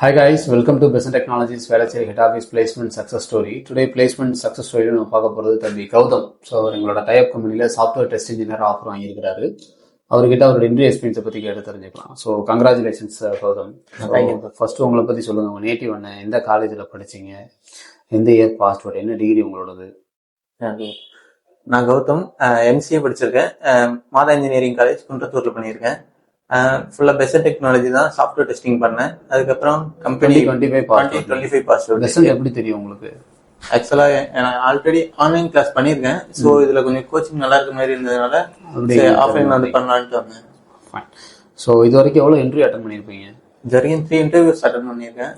Hi guys, welcome to Business Technologies Velachery Head Office Placement Success Story. Today placement success story நம்ம பார்க்க போகிறது தம்பி Gautham. So எங்களோட type கம்பெனியில் சாஃப்ட்வேர் டெஸ்ட் இன்ஜினியர் ஆஃபர் வாங்கியிருக்கிறாரு. அவர்கிட்ட அவரோட இன்டர்வியூ எக்ஸ்பீரியன்ஸை பற்றி கேட்டு தெரிஞ்சுக்கலாம். So congratulations Gautham. ஃபர்ஸ்ட் உங்களை பற்றி சொல்லுங்கள். உங்கள் நேட்டிவ் என்ன, எந்த காலேஜில் படிச்சிங்க, எந்த இயர் பாஸ்ட் அவுட், என்ன டிகிரி உங்களோடது? நான் கௌதம், எம்சிஏ படிச்சிருக்கேன். மாதா இன்ஜினியரிங் காலேஜ் குன்றத்தூர்ல பண்ணியிருக்கேன். ஃபுல்லா பெஸ்ட் டெக்னாலஜி தான், சாஃப்ட்வேர் டெஸ்டிங் பண்ணேன். அதுக்கப்புறம் கம்பெனி 25 பாஸ் அவுட். எப்படி தெரியும் உங்களுக்கு? ஆக்சுவலா நான் ஆல்ரெடி ஆன்லைன் கிளாஸ் பண்ணியிருக்கேன். ஸோ இதுல கொஞ்சம் கோச்சிங் நல்லா இருக்க மாதிரி இருந்ததுனால ஆஃப்லைன் வந்து பண்ணலான்ட்டு வந்தேன். ஸோ இது வரைக்கும் எவ்வளோ இன்டர்வியூ அட்டன் பண்ணியிருப்பீங்க? இது வரைக்கும் 3 இன்டர்வியூஸ் அட்டன் பண்ணியிருக்கேன்.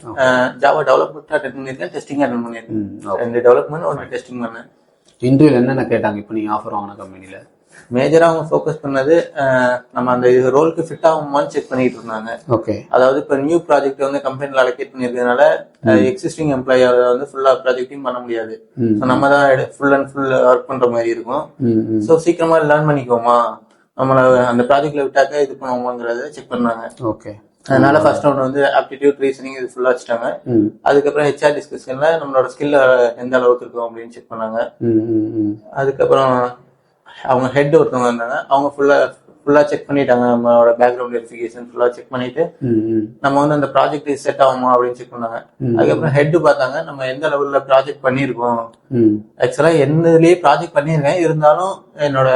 ஜாவா டெவலப்மெண்ட் அட்டன் பண்ணியிருக்கேன், டெஸ்டிங் அட்டன் பண்ணியிருக்கேன். 2 டெவலப்மெண்ட் 1 டெஸ்டிங் பண்ணேன். இன்டர்வியூ என்னென்ன கேட்டாங்க இப்போ நீங்கள் ஆஃபர் வாங்கின கம்பெனியில்? மேஜரா அவங்க ஃபோக்கஸ் பண்ணது நம்ம அந்த ரோலுக்கு ஃபிட் ஆகுமான்னு செக் பண்ணிட்டு இருந்தாங்க. ஓகே. அதாவது இப்போ நியூ ப்ராஜெக்ட் வந்து கம்பெனில அலோகேட் பண்ணிருக்கிறதுனால எக்ஸிஸ்டிங் எம்ப்ளாயர் வந்து ஃபுல்லா ப்ராஜெக்டையும் பண்ண முடியாது. நம்ம தான் ஃபுல் அண்ட் ஃபுல் ஒர்க் பண்ற மாதிரி இருக்கும். ஸோ சீக்கிரமா லேர்ன் பண்ணிக்குவோமா, நம்மள அந்த ப்ராஜெக்ட்ல விட்டாக்க இது பண்ணுவோமாங்கிறத செக் பண்ணாங்க. ஓகே. அதனால ஃபர்ஸ்ட் ரவுண்ட் வந்து ஆப்டிடியூட், ரீசனிங் இது ஃபுல்லா வச்சுட்டாங்க. அதுக்கப்புறம் ஹெச்ஆர் டிஸ்கஷன்ல நம்மளோட ஸ்கில் எந்த அளவுக்கு இருக்கும் அப்படின்னு செக் பண்ணாங்க. அதுக்கப்புறம் அவங்க ஹெட் ஒருத்தவங்க இருந்தாங்க, அவங்க ஃபுல்லா செக் பண்ணிட்டாங்க. நம்மளோட பேக்ரவுண்ட் வெரிஃபிகேஷன் ஃபுல்லா செக் பண்ணிட்டு நம்ம வந்து அந்த ப்ராஜெக்ட் செட் ஆகுமா அப்படின்னு செக் பண்ணாங்க. அதுக்கப்புறம் ஹெட் பார்த்தாங்க நம்ம எந்த லெவல்ல ப்ராஜெக்ட் பண்ணிருக்கோம். ஆக்சுவலா என்னதுலயே ப்ராஜெக்ட் பண்ணிருக்கேன், இருந்தாலும் என்னோட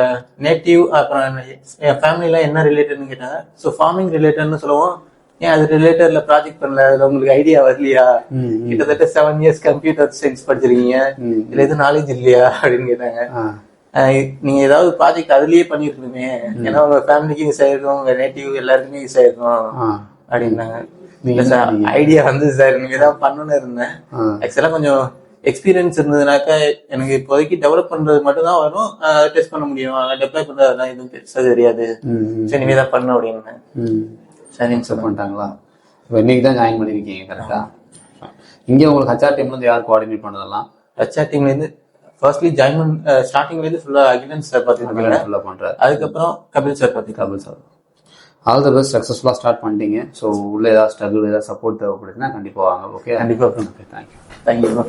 நேட்டிவ் அப்புறம் என் ஃபேமிலில என்ன ரிலேட்டட்னு கேட்டாங்க. ஸோ ஃபார்மிங் ரிலேட்டட்னு சொல்லுவோம். ஏன் அது ரிலேட்டட்ல ப்ராஜெக்ட் பண்ணல, அதுல உங்களுக்கு ஐடியா வரலையா, கிட்டத்தட்ட 7 இயர்ஸ் கம்ப்யூட்டர் சயின்ஸ் படிச்சிருக்கீங்க, இதுல எதுவும் நாலேஜ் இல்லையா அப்படின்னு கேட்டாங்க. நீங்க ஏதாவது ப்ராஜெக்ட் அதுலயே பண்ணிருக்கீங்க, ஏன்னா உங்க ஃபேமிலிக்கு யூஸ் ஆயிருக்கும், உங்க நேட்டிவ் எல்லாருக்குமே யூஸ் ஆயிருக்கும் அப்படின்னாங்க. ஐடியா வந்து சார் நீங்க ஏதாவது பண்ணணும்னு இருந்தேன். ஆக்சுவலா கொஞ்சம் எக்ஸ்பீரியன்ஸ் இருந்ததுனாக்கா எனக்கு இப்போதைக்கு டெவலப் பண்றது மட்டும் தான் வரும், டெஸ்ட் பண்ண முடியும், டெப்ளை பண்றதுலாம் எதுவும் பெருசா தெரியாது, சரி நீங்க தான் பண்ண அப்படின்னு. சரின்னு சொல்ல பண்ணிட்டாங்களா? இப்போ இன்னைக்கு தான் ஜாயின் பண்ணிருக்கீங்க கரெக்டா? இங்கே உங்களுக்கு ஹச்ஆர் டீம்ல இருந்து யார் கோஆர்டினேட் பண்ணதெல்லாம்? ஹச்ஆர் டீம்ல இருந்து ஃபர்ஸ்ட்லி ஜாயின் ஸ்டார்டிங்ல இருந்து ஃபுல்லா அகிலன் சார் பாத்தீங்கன்னா ஃபுல்லா பண்றாரு. அதுக்கப்புறம் Kapil sir Kapil sir. All the best, சக்சஸ்ஃபுல்லா ஸ்டார்ட் பண்ணிட்டீங்க. ஸோ உள்ள ஏதாவது ஸ்ட்ரகிள், ஏதாவது சப்போர்ட் தேவைப்படுதுன்னா கண்டிப்பா வாங்க. ஓகே, கண்டிப்பா. தேங்க்யூ.